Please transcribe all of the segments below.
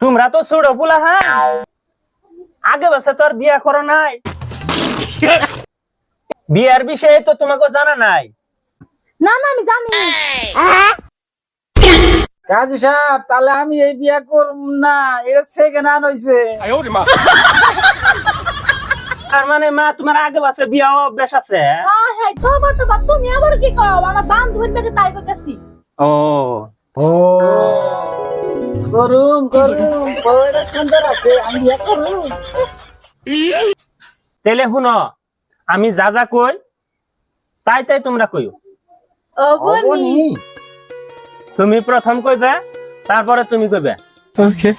তোমরা তো ছোট পোলা, হ্যাঁ আগে বসে তোর বিয়া করো নাই, বিয়ার বিষয়ে তো তোমাকে জানা নাই। না না আমি জানি। কাজী সাহেব তাহলে আমি এই বিয়া করব না, এটা সেকেন্ড হ্যান্ড হইছে। তার মানে মা তোমার আগে বসে বিয়া অভ্যাস আছে? হ্যাঁ তো তুমি আবার কি কও? আমার বান্ধবীর মেয়েকে তাই করতেছি। ও ও করুম বড়টা সুন্দর আছে, আমি বিয়া করুম। তেলে শুনো, আমি যা যা কই তাই তাই তোমরা কইও। ও বনি তুমি প্রথম কইবে, তারপরে তুমি কইবে। ওকে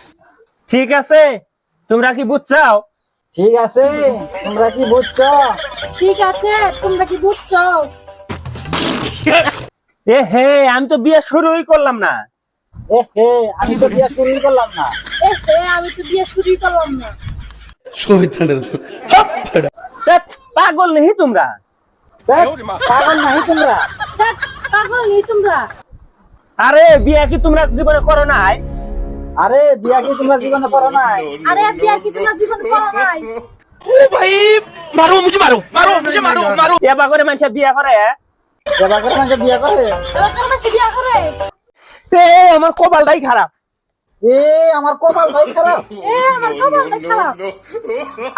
ঠিক আছে? তোমরা কি বুঝছাও? ঠিক আছে, তোমরা কি বুঝছো? ঠিক আছে, তোমরা কি বুঝছো? এ হে, আমি তো বিয়ে শুরুই করলাম না। হে আমি তো বিয়া শুরুই করলাম না। আমি তো বিয়ে শুরুই করলাম না। ধ্যাৎ, পাগল নেই তোমরা? ধ্যাৎ, পাগল নাহি তোমরা? ধ্যাৎ, পাগল নেই তোমরা? আরে বিয়ে কি তোমরা জীবনে করো নাই? আরে বিয়া কি তোমরা জীবনে করো নাই? আরে বিয়ে কি তোমরা জীবনে করো নাই? এবার করে মানুষ বিয়ে করে? এবার করে মানুষ বিয়া করে? এবার তোর মাসে বিয়ে করে? এ আমার কপালটাই খারাপ। আমার কপাল ভাই খারাপ। আমার কপালটা খারাপ।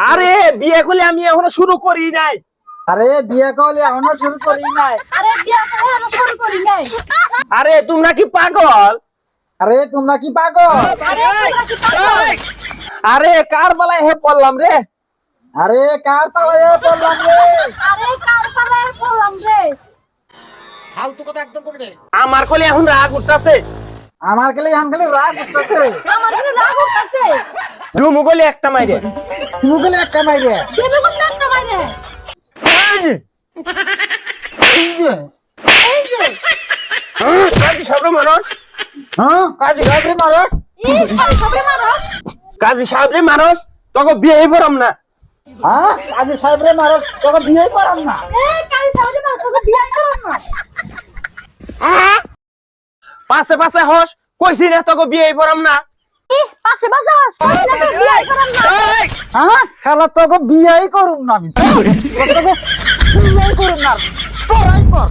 আরে বিয়ে করলে আমি এখনো শুরু করি নাই। আরে বিয়া করলে এখনো শুরু করি নাই। আরে বিয়ে করে এখনো শুরু করি নাই। আরে তোমরা কি পাগল? আরে তোমরা কি পাগল? আরে তোমরা কি পাগল? আরে কার বেলায় হে পড়লাম রে? আরে কার পালায়ে পড়লাম রে? আরে কার পালায় পড়লাম রে? ফালতু কথা একদম কবি রে। আমার কলে এখন রাগ উঠতাছে। আমার গেলে এখন গেলে রাগ উঠতেছে। আমার কি রাগ উঠছে? ডুমু গলে একটা মাইরে। তুমি গেলে একটা মাইরে। দেবে কোন একটা মাইরে? এই যে এই যে কাজী সাহেব মানুষ, কাজী গাবরে মারস। এই সবে মানুষ। কাজী সাহেব রে মানুষ, তোকে বিয়ে পড়াম না। কাজী সাহেব রে মারস, তোকে বিয়ে করাম না। এই কাল সবে মানুষ তোকে বিয়ে করলাম না। পাশে পাশে হস, কইছি না তোকে বিয়ে পড়াম না। পাশে বাজাস কই না তোকে বিয়ে করলাম না। শালা তোকে বিয়েই করুম না আমি। তোকে বিয়েই করুম না। তোরাই কর।